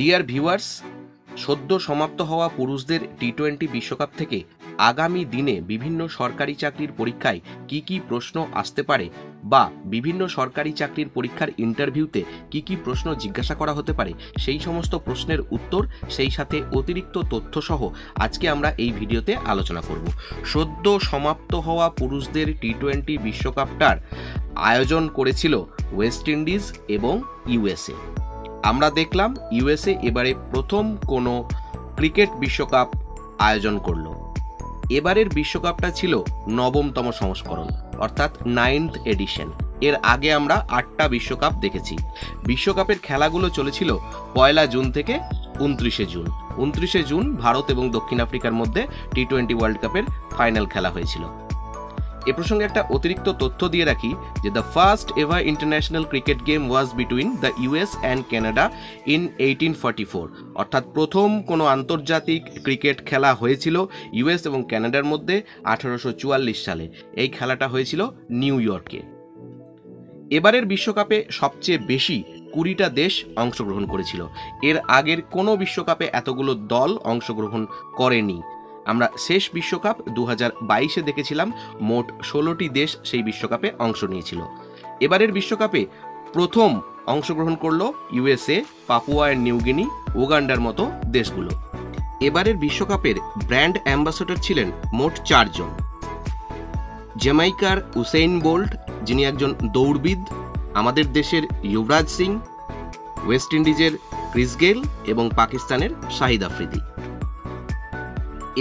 Dear viewers, সদ্য সমাপ্ত হওয়া পুরুষদের টি-20 বিশ্বকাপ থেকে আগামী দিনে বিভিন্ন সরকারি চাকরির পরীক্ষায় কি কি প্রশ্ন আসতে পারে বা বিভিন্ন সরকারি চাকরির পরীক্ষার ইন্টারভিউতে কি কি প্রশ্ন জিজ্ঞাসা করা হতে পারে, সেই সমস্ত প্রশ্নের উত্তর, সেই সাথে অতিরিক্ত তথ্যসহ আজকে আমরা এই ভিডিওতে আলোচনা করব। সদ্য সমাপ্ত হওয়া পুরুষদের টি-20 বিশ্বকাপটার আয়োজন করেছিল ওয়েস্ট ইন্ডিজ এবং ইউএসএ। আমরা দেখলাম ইউএসএ এবারে প্রথম কোনো ক্রিকেট বিশ্বকাপ আয়োজন করলো। এবারের বিশ্বকাপটা ছিল 9তম সংস্করণ, অর্থাৎ 9th এডিশন। এর আগে আমরা 8টা বিশ্বকাপ দেখেছি। বিশ্বকাপের খেলাগুলো চলেছিল 1 জুন থেকে 29 জুন। 29 জুন ভারত এবং দক্ষিণ আফ্রিকার মধ্যে টি-20 ওয়ার্ল্ড কাপের ফাইনাল খেলা হয়েছিল। এ প্রসঙ্গে একটা অতিরিক্ত তথ্য দিয়ে রাখি যে the first ever international cricket game was between the US and Canada in 1844, অর্থাৎ প্রথম কোনো আন্তর্জাতিক ক্রিকেট খেলা হয়েছিল ইউএস এবং কানাডার মধ্যে 1844 সালে। এই খেলাটা হয়েছিল নিউ ইয়র্কে। এবারের বিশ্বকাপে সবচেয়ে বেশি 20টা দেশ অংশগ্রহণ করেছিল। এর আগের কোনো বিশ্বকাপে এতগুলো দল অংশগ্রহণ করেনি। আমরা শেষ বিশ্বকাপ 2022-এ দেখেছিলাম, মোট 16টি দেশ সেই বিশ্বকাপে অংশ নিয়েছিল। এবারের বিশ্বকাপে প্রথম অংশগ্রহণ করলো ইউএসএ, পাপুয়া নিউগিনি, উগান্ডার মতো দেশগুলো। এবারের বিশ্বকাপের ব্র্যান্ড অ্যাম্বাসেডর ছিলেন মোট 4 জন। জ্যামাইকার উসেইন বোল্ট, যিনি একজন দৌড়বিদ, আমাদের দেশের যুবরাজ সিং, ওয়েস্ট ইন্ডিজের ক্রিস গেল এবং পাকিস্তানের শাহিদ আফ্রিদি।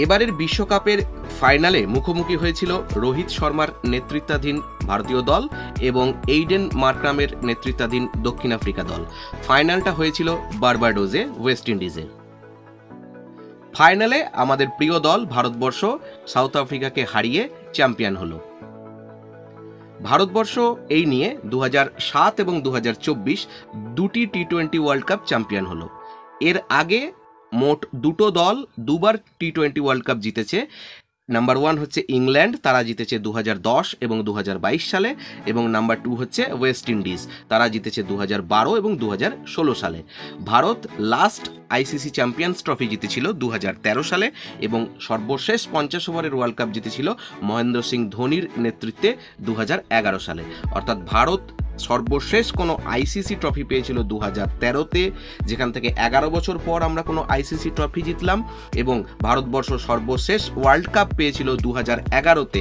এবারের বিশ্বকাপের ফাইনালে মুখোমুখি হয়েছিল রোহিত শর্মার নেতৃত্বাধীন ভারতীয় দল এবং এইডেন মার্ক্রামের নেতৃত্বাধীন দক্ষিণ আফ্রিকা দল। ফাইনালটা হয়েছিল বার্বাডোজে, ওয়েস্ট ইন্ডিজে। ফাইনালে আমাদের প্রিয় দল ভারতবর্ষ সাউথ আফ্রিকাকে হারিয়ে চ্যাম্পিয়ন হলো। ভারতবর্ষ এই নিয়ে 2007 এবং 2024 দুটি টি-20 ওয়ার্ল্ড কাপ চ্যাম্পিয়ন হলো। এর আগে মোট দুটো দল দুবার টি-20 ওয়ার্ল্ড কাপ জিতেছে। নাম্বার 1 হচ্ছে ইংল্যান্ড, তারা জিতেছে 2010 এবং 2022 সালে, এবং নাম্বার 2 হচ্ছে ওয়েস্ট ইন্ডিজ, তারা জিতেছে 2012 এবং 2016 সালে। Bharat last ICC champions trophy জিতেছিল 2013 সালে এবং সর্বশেষ 50 ওভারের ওয়ার্ল্ড কাপ জিতেছিল মহেন্দ্র সিং ধোনির নেতৃত্বে 2011 সালে। অর্থাৎ ভারত সর্বশেষ কোনো আইসিসি ট্রফি পেয়েছিল 2013-তে, যেখান থেকে 11 বছর পর আমরা কোনো আইসিসি ট্রফি জিতলাম, এবং ভারতবর্ষ সর্বশেষ ওয়ার্ল্ড কাপ পেয়েছিল 2011-তে।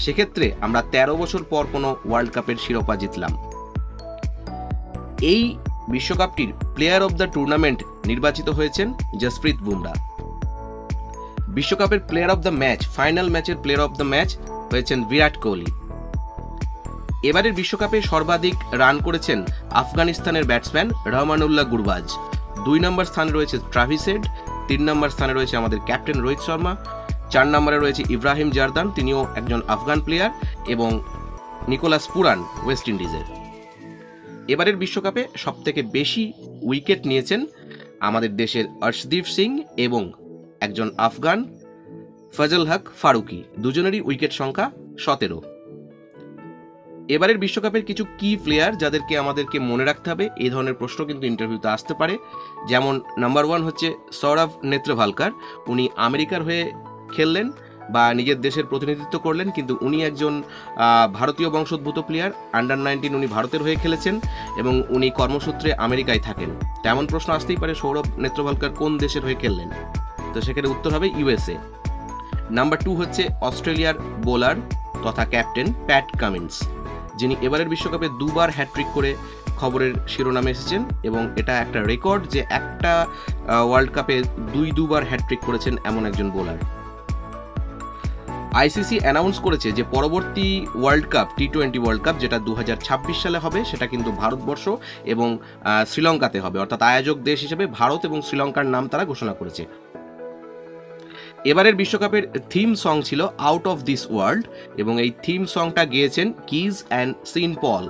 সেক্ষেত্রে আমরা 13 বছর পর কোনো ওয়ার্ল্ড কাপের শিরোপা জিতলাম। এই বিশ্বকাপটির প্লেয়ার অব দ্য টুর্নামেন্ট নির্বাচিত হয়েছেন জসপ্রীত বুমরা। বিশ্বকাপের player of the match, final ম্যাচের প্লেয়ার অব দ্য ম্যাচ হয়েছেন বিরাট কোহলি। এবারের বিশ্বকাপে সর্বাধিক রান করেছেন আফগানিস্তানের ব্যাটসম্যান রহমানুল্লাহ গুরবাজ। 2 নম্বর স্থানে রয়েছে ট্রাভিস হেড, 3 নম্বর স্থানে রয়েছে আমাদের ক্যাপ্টেন রোহিত শর্মা, 4 নম্বরে রয়েছে ইব্রাহিম জারদান, তিনিও একজন আফগান প্লেয়ার, এবং নিকোলাস পুরান ওয়েস্ট ইন্ডিজের। এবারের বিশ্বকাপে সবথেকে বেশি উইকেট নিয়েছেন আমাদের দেশের অর্শদীপ সিং এবং একজন আফগান ফজল হক ফারুকি, দুজনেরই উইকেট সংখ্যা 17। এবারের বিশ্বকাপের কিছু কি প্লেয়ার যাদেরকে আমাদেরকে মনে রাখতে হবে, এই ধরনের প্রশ্ন কিন্তু ইন্টারভিউতে আসতে পারে। যেমন নাম্বার 1 হচ্ছে সৌরভ নেত্রভালকার। উনি আমেরিকার হয়ে খেললেন বা নিজের দেশের প্রতিনিধিত্ব করলেন, কিন্তু উনি একজন ভারতীয় বংশোদ্ভূত প্লেয়ার। আন্ডার 19 উনি ভারতের হয়ে খেলেছেন এবং উনি কর্মসূত্রে আমেরিকায় থাকেন। তেমন প্রশ্ন আসতেই পারে, সৌরভ নেত্রভালকার কোন দেশের হয়ে খেললেন? তো সেখানে উত্তর হবে ইউএসএ। নাম্বার 2 হচ্ছে অস্ট্রেলিয়ার বোলার তথা ক্যাপ্টেন প্যাট কামিন্স, যিনি এবারের বিশ্বকাপে 2বার হ্যাট্রিক করে খবরের শিরোনামে এসেছেন, এবং এটা একটা রেকর্ড যে একটা ওয়ার্ল্ড কাপে 2বার হ্যাট্রিক করেছেন এমন একজন বোলার। আইসিসি অ্যানাউন্স করেছে যে পরবর্তী ওয়ার্ল্ড কাপ টি-20 ওয়ার্ল্ড কাপ, যেটা 2026 সালে হবে, সেটা কিন্তু ভারতবর্ষ এবং শ্রীলঙ্কাতে হবে। অর্থাৎ আয়োজক দেশ হিসেবে ভারত এবং শ্রীলঙ্কার নাম তারা ঘোষণা করেছে। এবারের বিশ্বকাপের থিম সং ছিল আউট অফ দিস ওয়ার্ল্ড, এবং এই থিম সংটা গেয়েছেন কিজ অ্যান্ড সিন পল।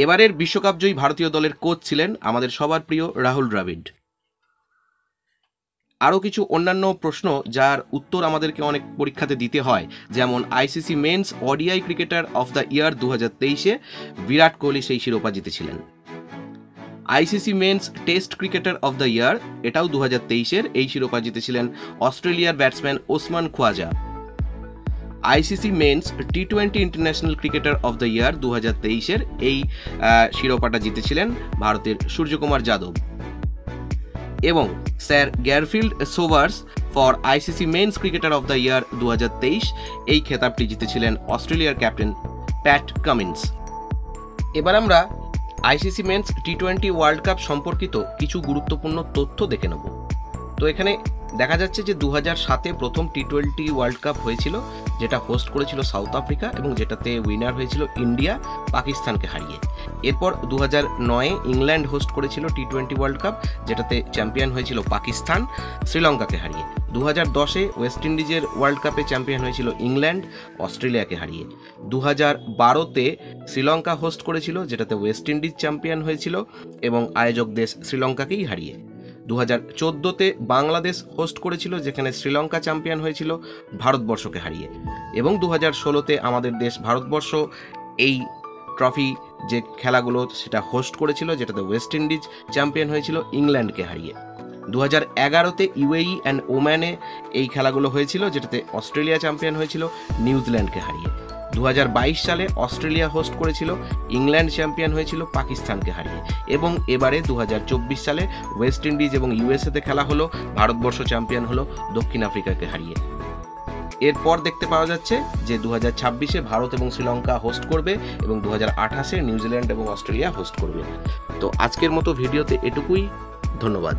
এবারের বিশ্বকাপ জয়ী ভারতীয় দলের কোচ ছিলেন আমাদের সবার প্রিয় রাহুল দ্রাবিড়। আরও কিছু অন্যান্য প্রশ্ন যার উত্তর আমাদেরকে অনেক পরীক্ষাতে দিতে হয়, যেমন ICC men's ODI cricketer of the year 2023-এ বিরাট কোহলি সেই শিরোপা জিতেছিলেন। ICC men's Test cricketer of the year, এটাও 2023-এর, এই শিরোপা জিতেছিলেন অস্ট্রেলিয়ার batsman Usman Khawaja. ICC men's টি-20 international cricketer of the year 2023-এর, এই শিরোপাটা জিতেছিলেন ভারতের সূর্যকুমার যাদব। এবং sir Garfield Sobers for ICC men's cricketer of the year 2023, এই খেতাবটি জিতেছিলেন অস্ট্রেলিয়ার ক্যাপ্টেন প্যাট কামিন্স। এবার আমরা আইসিসি মেন্স টি-20 ওয়ার্ল্ড কাপ সম্পর্কিত কিছু গুরুত্বপূর্ণ তথ্য দেখে নেব। তো এখানে দেখা যাচ্ছে যে 2007-এ প্রথম টি-20 ওয়ার্ল্ড কাপ হয়েছিল, যেটা হোস্ট করেছিল সাউথ আফ্রিকা এবং যেটাতে উইনার হয়েছিল ইন্ডিয়া পাকিস্তানকে হারিয়ে। এরপর 2009-এ ইংল্যান্ড হোস্ট করেছিল টি-20 ওয়ার্ল্ড কাপ, যেটাতে চ্যাম্পিয়ন হয়েছিল পাকিস্তান শ্রীলঙ্কাকে হারিয়ে। 2010-এ ওয়েস্ট ইন্ডিজের ওয়ার্ল্ড কাপে চ্যাম্পিয়ন হয়েছিল ইংল্যান্ড অস্ট্রেলিয়াকে হারিয়ে। 2012-তে শ্রীলঙ্কা হোস্ট করেছিল, যেটাতে ওয়েস্ট ইন্ডিজ চ্যাম্পিয়ন হয়েছিল এবং আয়োজক দেশ শ্রীলঙ্কাকেই হারিয়ে। 2014-তে বাংলাদেশ হোস্ট করেছিল, যেখানে শ্রীলঙ্কা চ্যাম্পিয়ন হয়েছিল ভারতবর্ষকে হারিয়ে। এবং 2016-তে আমাদের দেশ ভারতবর্ষ এই ট্রফি যে খেলাগুলো সেটা হোস্ট করেছিল, যেটাতে ওয়েস্ট ইন্ডিজ চ্যাম্পিয়ন হয়েছিল ইংল্যান্ডকে হারিয়ে। 2011-তে ইউএই অ্যান্ড ওম্যানে এই খেলাগুলো হয়েছিল, যেটাতে অস্ট্রেলিয়া চ্যাম্পিয়ন হয়েছিল নিউজিল্যান্ডকে হারিয়ে। 2022 সালে অস্ট্রেলিয়া হোস্ট করেছিল, ইংল্যান্ড চ্যাম্পিয়ন হয়েছিল পাকিস্তানকে হারিয়ে। এবং এবারে 2024 সালে ওয়েস্ট ইন্ডিজ এবং ইউএসএতে খেলা হলো, ভারতবর্ষ চ্যাম্পিয়ন হলো দক্ষিণ আফ্রিকাকে হারিয়ে। এরপর দেখতে পাওয়া যাচ্ছে যে 2026-এ ভারত এবং শ্রীলঙ্কা হোস্ট করবে এবং 2028-এ নিউজিল্যান্ড এবং অস্ট্রেলিয়া হোস্ট করবে। তো আজকের মতো ভিডিওতে এটুকুই, ধন্যবাদ।